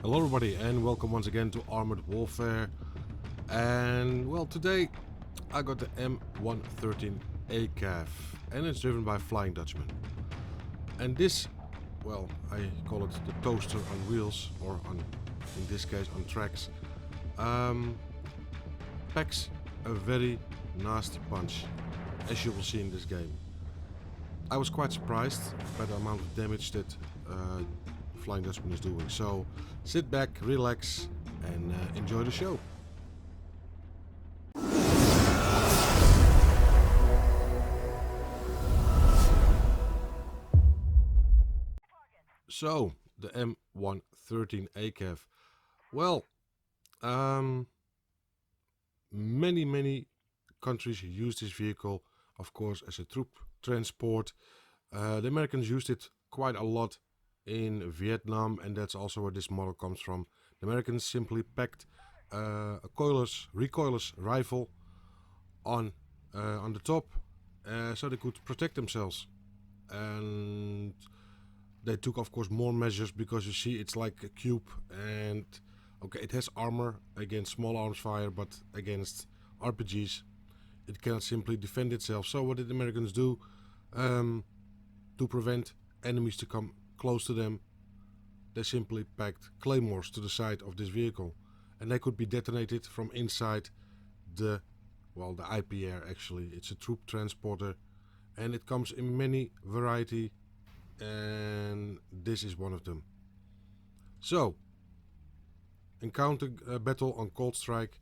Hello everybody and welcome once again to Armored Warfare. And well, today I got the M113 ACAV and it's driven by Flying Dutchman. And this, well, I call it the toaster on wheels, or on, in this case, on tracks, packs a very nasty punch, as you will see in this game. I was quite surprised by the amount of damage that Flying Dutchman is doing. So sit back, relax, and enjoy the show. So the M113 ACAV. Well, many countries use this vehicle, of course, as a troop transport. The Americans used it quite a lot in Vietnam, and that's also where this model comes from. The Americans simply packed a recoilless rifle on the top, so they could protect themselves. And they took, of course, more measures, because you see it's like a cube, and okay, it has armor against small arms fire, but against RPGs it cannot simply defend itself. So what did the Americans do to prevent enemies to come close to them? They simply packed claymores to the side of this vehicle, and they could be detonated from inside the IPR. Actually, it's a troop transporter, and it comes in many variety, and this is one of them. So encounter battle on Coldstrike,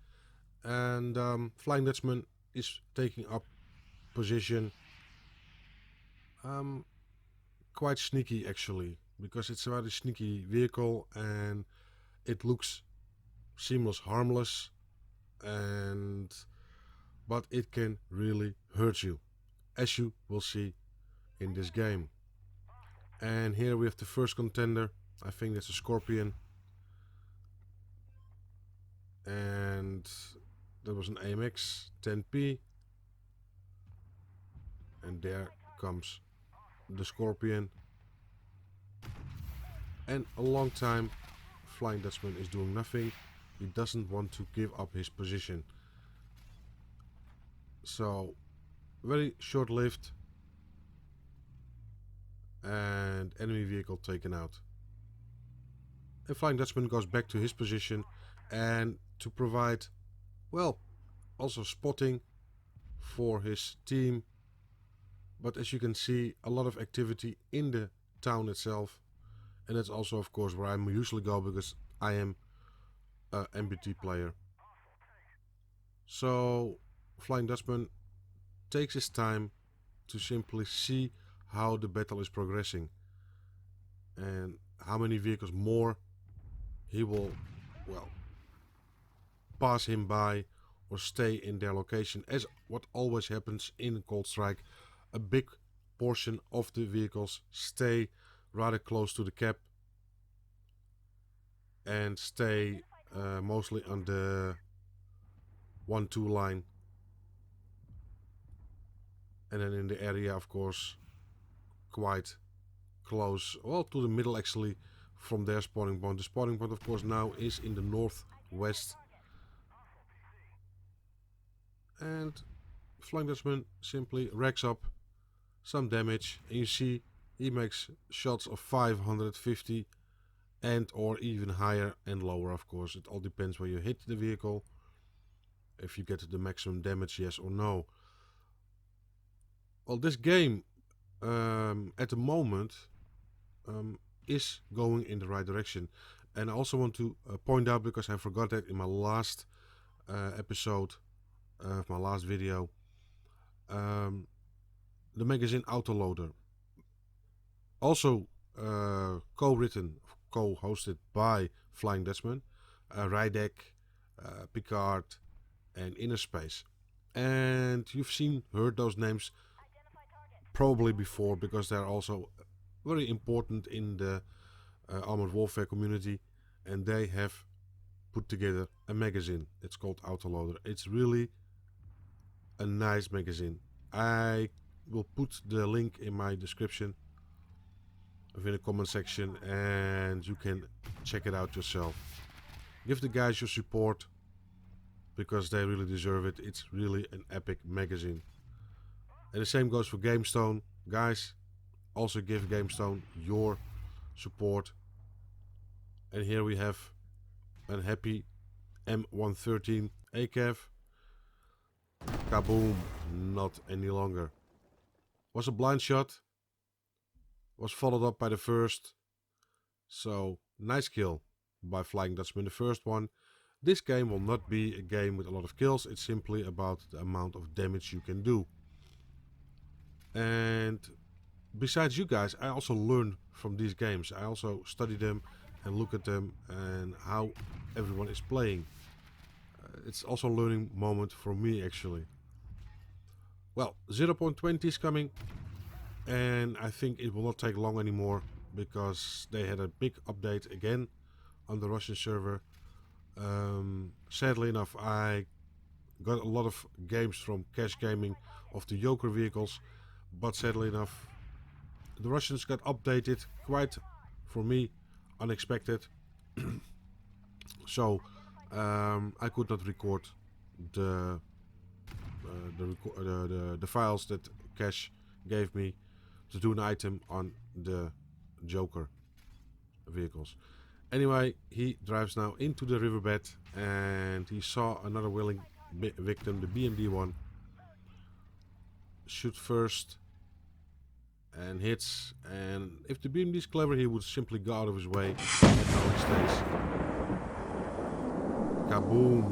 and Flying Dutchman is taking up position. Quite sneaky actually, because it's a very sneaky vehicle and it looks seamless, harmless, but it can really hurt you, as you will see in this game. And here we have the first contender. I think that's a Scorpion, and that was an AMX 10P, and there comes the Scorpion. And a long time Flying Dutchman is doing nothing. He doesn't want to give up his position. So very short-lived, and enemy vehicle taken out. And Flying Dutchman goes back to his position, and to provide, well, also spotting for his team. But as you can see, a lot of activity in the town itself, and that's also, of course, where I usually go, because I am a MBT player. So Flying Dutchman takes his time to simply see how the battle is progressing and how many vehicles more he will, well, pass him by or stay in their location, as what always happens in Coldstrike. A big portion of the vehicles stay rather close to the cap and stay mostly on the 1-2 line, and then in the area, of course, quite close, well, to the middle actually, from their spawning point. The spawning point, of course, now is in the northwest, and Flying Dutchman simply racks up some damage, and you see he makes shots of 550 and or even higher and lower, of course. It all depends where you hit the vehicle, if you get the maximum damage, yes or no. Well, this game at the moment is going in the right direction. And I also want to point out, because I forgot that in my last episode of my last video, the magazine Autoloader, also co-written, co-hosted by Flying Dutchman, Rydek, Picard, and Inner Space. And you've heard those names probably before, because they're also very important in the Armored Warfare community, and they have put together a magazine. It's called Autoloader. It's really a nice magazine. I will put the link in my description. within the comment section and you can check it out yourself. Give the guys your support because they really deserve it. It's really an epic magazine. And the same goes for Gamestone. Guys, also give Gamestone your support. And here we have a happy M113 ACAV. Kaboom, not any longer. Was a blind shot. Was followed up by the first. So, nice kill by Flying Dutchman, the first one. This game will not be a game with a lot of kills. It's simply about the amount of damage you can do. And besides you guys, I also learn from these games. I also study them and look at them and how everyone is playing. It's also a learning moment for me actually. Well, 0.20 is coming and I think it will not take long anymore because they had a big update again on the Russian server. Sadly enough, I got a lot of games from Cash Gaming of the Joker vehicles, but sadly enough the Russians got updated quite, for me, unexpected. So I could not record the files that Cash gave me to do an item on the Joker vehicles. Anyway, he drives now into the riverbed and he saw another willing victim, the BMD one. Shoot first and hits, and if the BMD is clever he would simply go out of his way, and now he stays. Kaboom!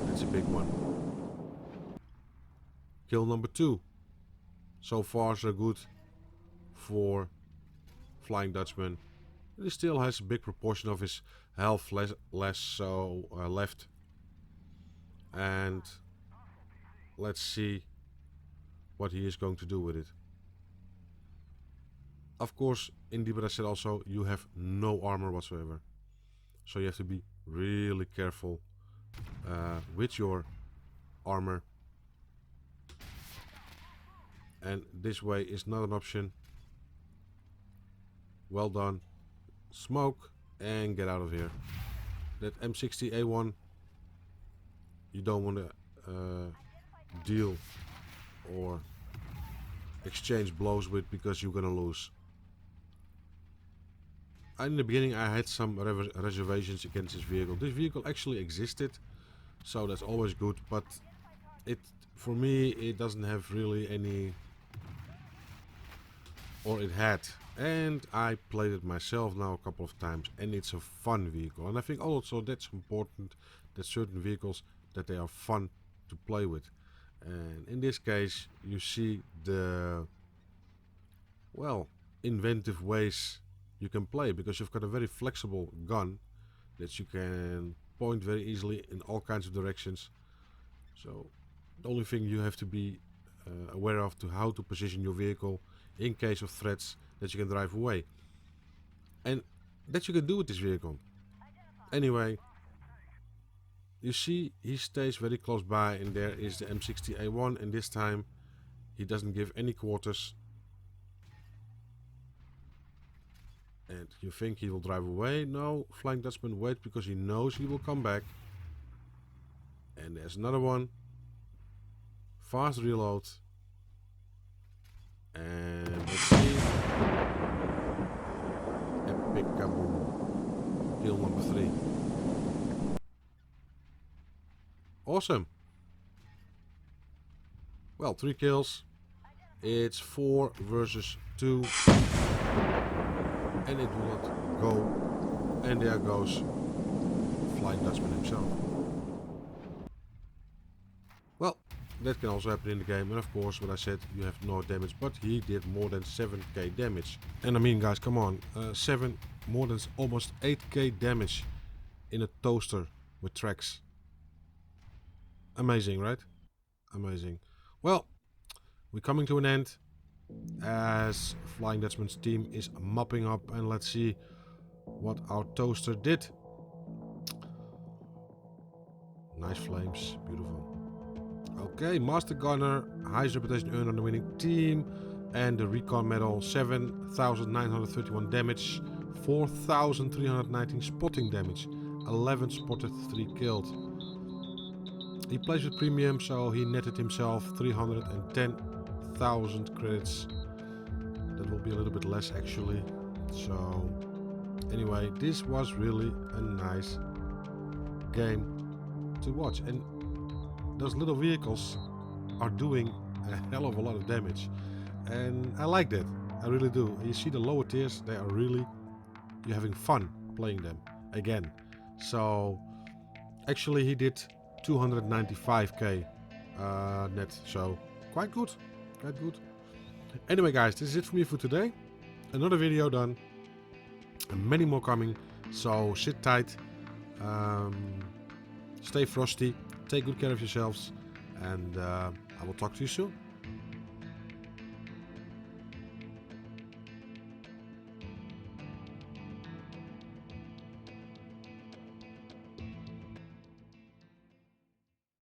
That's a big one. Kill number 2. So far so good for Flying Dutchman. He still has a big proportion of his health left. And let's see what he is going to do with it. Of course, indeed, but I said also, you have no armor whatsoever. So you have to be really careful with your armor. And this way is not an option. Well done. Smoke and get out of here. That M60A1 you don't want to deal or exchange blows with because you're gonna lose. In the beginning I had some reservations against this vehicle. This vehicle actually existed, so that's always good, but for me it doesn't have really any, or it had, and I played it myself now a couple of times and it's a fun vehicle. And I think also that's important, that certain vehicles, that they are fun to play with. And in this case you see the, well, inventive ways you can play, because you've got a very flexible gun that you can point very easily in all kinds of directions. So the only thing you have to be aware of to how to position your vehicle in case of threats, that you can drive away, and that you can do with this vehicle. Anyway, you see he stays very close by, and there is the M60A1, and this time he doesn't give any quarters. And you think he will drive away? No, Flying Dutchman waits because he knows he will come back. And there's another one. Fast reload. And let's see. Epic kaboom. Kill number 3. Awesome. Well, 3 kills. It's 4 versus 2. And it will not go. And there goes Flying Dutchman himself. Well, that can also happen in the game. And of course, what I said, you have no damage. But he did more than 7k damage. And I mean, guys, come on. More than almost 8k damage in a toaster with tracks. Amazing, right? Amazing. Well, we're coming to an end as Flying Dutchman's team is mopping up, and let's see what our toaster did. Nice flames, beautiful. Okay, Master Gunner, highest reputation earned on the winning team. And the recon medal, 7,931 damage, 4,319 spotting damage, 11 spotted, 3 killed. He plays with premium, so he netted himself 310,000 credits. That will be a little bit less actually. So anyway, this was really a nice game to watch. And those little vehicles are doing a hell of a lot of damage. And I like that. I really do. You see the lower tiers, they are really, you're having fun playing them again. So actually he did 295k net, so quite good, quite good. Anyway guys, this is it for me for today. Another video done and many more coming, so sit tight, stay frosty, take good care of yourselves, and I will talk to you soon.